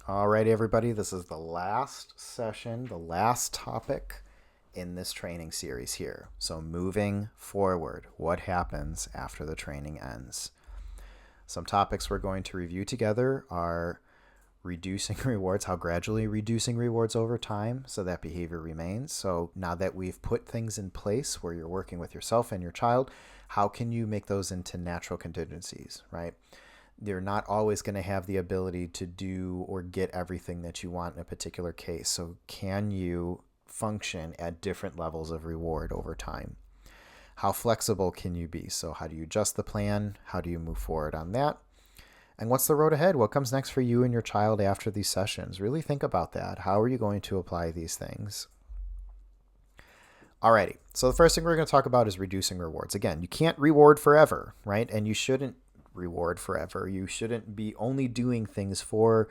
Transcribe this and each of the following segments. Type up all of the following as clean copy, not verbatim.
All right, everybody, this is the last session, the last topic in this training series here. So moving forward, what happens after the training ends? Some topics we're going to review together are reducing rewards, how gradually reducing rewards over time so that behavior remains. So now that we've put things in place where you're working with yourself and your child, how can you make those into natural contingencies, right? You're not always going to have the ability to do or get everything that you want in a particular case. So can you function at different levels of reward over time? How flexible can you be? So how do you adjust the plan? How do you move forward on that? And what's the road ahead? What comes next for you and your child after these sessions? Really think about that. How are you going to apply these things? Alrighty, so the first thing we're going to talk about is reducing rewards. Again, you can't reward forever, right? And you shouldn't reward forever. You shouldn't be only doing things for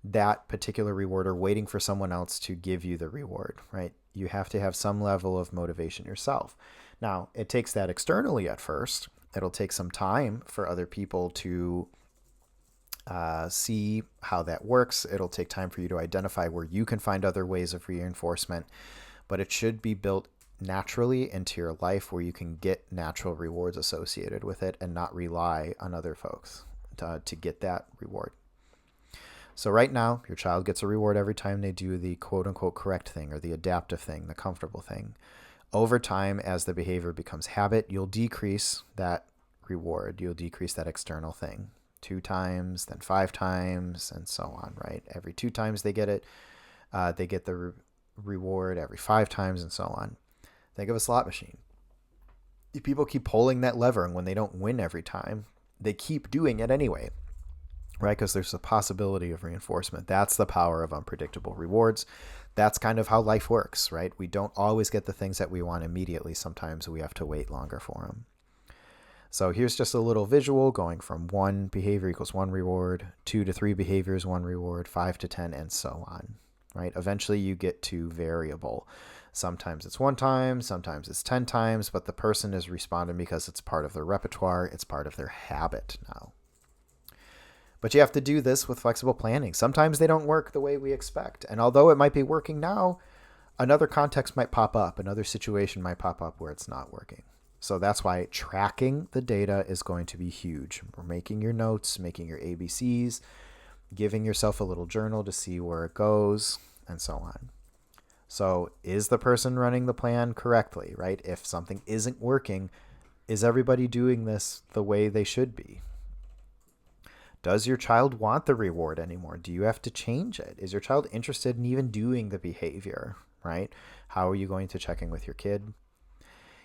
that particular reward or waiting for someone else to give you the reward, right? You have to have some level of motivation yourself. Now, it takes that externally at first. It'll take some time for other people to see how that works. It'll take time for you to identify where you can find other ways of reinforcement, but it should be built naturally into your life where you can get natural rewards associated with it and not rely on other folks to get that reward. So right now, your child gets a reward every time they do the quote unquote correct thing or the adaptive thing, the comfortable thing. Over time, as the behavior becomes habit, you'll decrease that reward. You'll decrease that external thing 2 times, then 5 times, and so on, right? Every 2 times they get it, they get the reward every 5 times and so on. Think of a slot machine. If people keep pulling that lever, and when they don't win every time, they keep doing it anyway, right? Because there's a possibility of reinforcement. That's the power of unpredictable rewards. That's kind of how life works, right? We don't always get the things that we want immediately. Sometimes we have to wait longer for them. So here's just a little visual going from 1 behavior equals 1 reward, 2 to 3 behaviors, 1 reward, 5 to 10, and so on, right? Eventually you get to variable. Sometimes it's 1 time, sometimes it's 10 times, but the person is responding because it's part of their repertoire. It's part of their habit now. But you have to do this with flexible planning. Sometimes they don't work the way we expect. And although it might be working now, another context might pop up, another situation might pop up where it's not working. So that's why tracking the data is going to be huge. We're making your notes, making your ABCs, giving yourself a little journal to see where it goes, and so on. So is the person running the plan correctly, right? If something isn't working, is everybody doing this the way they should be? Does your child want the reward anymore? Do you have to change it? Is your child interested in even doing the behavior, right? How are you going to check in with your kid?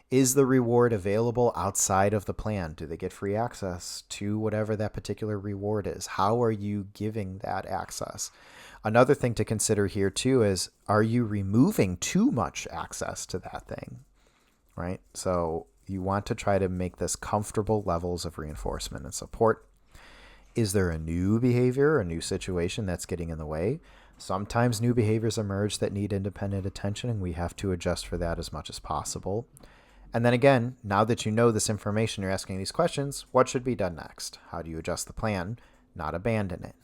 Is the reward available outside of the plan? Do they get free access to whatever that particular reward is? How are you giving that access? Another thing to consider here too is, are you removing too much access to that thing, right? So you want to try to make this comfortable levels of reinforcement and support. Is there a new behavior, a new situation that's getting in the way? Sometimes new behaviors emerge that need independent attention, and we have to adjust for that as much as possible. And then again, now that you know this information, you're asking these questions, what should be done next? How do you adjust the plan, not abandon it?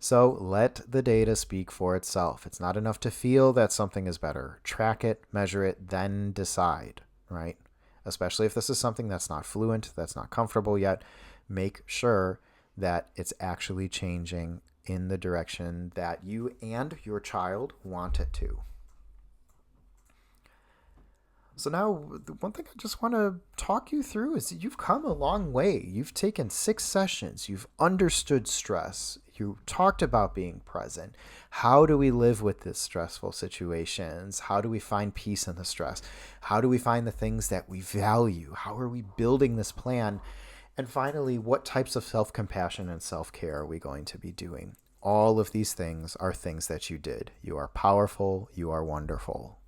So let the data speak for itself. It's not enough to feel that something is better. Track it, measure it, then decide, right? Especially if this is something that's not fluent, that's not comfortable yet, make sure that it's actually changing in the direction that you and your child want it to. So now, the one thing I just want to talk you through is that you've come a long way. You've taken 6 sessions. You've understood stress. You talked about being present. How do we live with these stressful situations? How do we find peace in the stress? How do we find the things that we value? How are we building this plan? And finally, what types of self-compassion and self-care are we going to be doing? All of these things are things that you did. You are powerful. You are wonderful.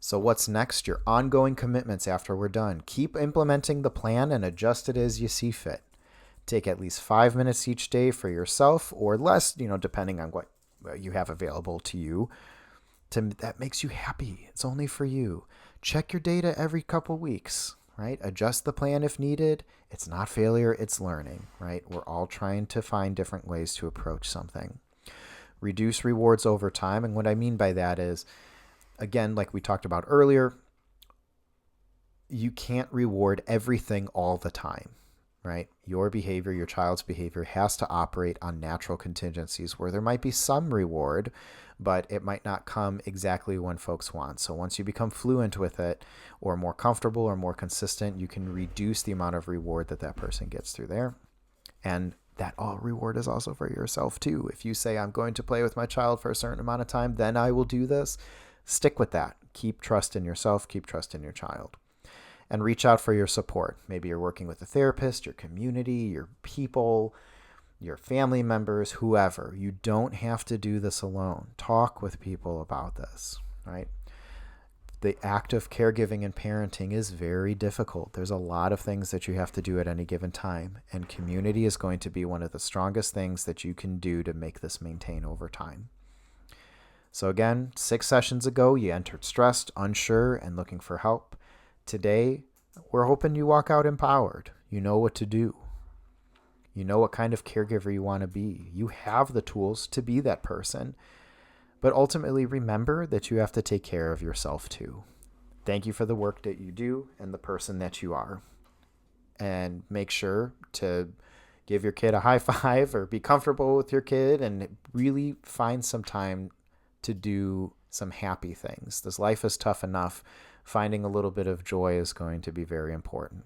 So what's next? Your ongoing commitments after we're done. Keep implementing the plan and adjust it as you see fit. Take at least 5 minutes each day for yourself, or less, depending on what you have available to you. That makes you happy. It's only for you. Check your data every couple weeks. right? Adjust the plan if needed. It's not failure, it's learning, right? We're all trying to find different ways to approach something. Reduce rewards over time. And what I mean by that is, again, like we talked about earlier, you can't reward everything all the time, right? Your behavior, your child's behavior has to operate on natural contingencies where there might be some reward, but it might not come exactly when folks want. So once you become fluent with it, or more comfortable or more consistent, you can reduce the amount of reward that person gets through there. And that all reward is also for yourself too. If you say, I'm going to play with my child for a certain amount of time, then I will do this, stick with that. Keep trust in yourself, keep trust in your child. And reach out for your support. Maybe you're working with a therapist, your community, your people, your family members, whoever. You don't have to do this alone. Talk with people about this, right? The act of caregiving and parenting is very difficult. There's a lot of things that you have to do at any given time, and community is going to be one of the strongest things that you can do to make this maintain over time. So again, 6 sessions ago, you entered stressed, unsure, and looking for help. Today, we're hoping you walk out empowered. You know what to do. You know what kind of caregiver you want to be. You have the tools to be that person. But ultimately, remember that you have to take care of yourself too. Thank you for the work that you do and the person that you are. And make sure to give your kid a high five or be comfortable with your kid and really find some time to do some happy things. This life is tough enough. Finding a little bit of joy is going to be very important.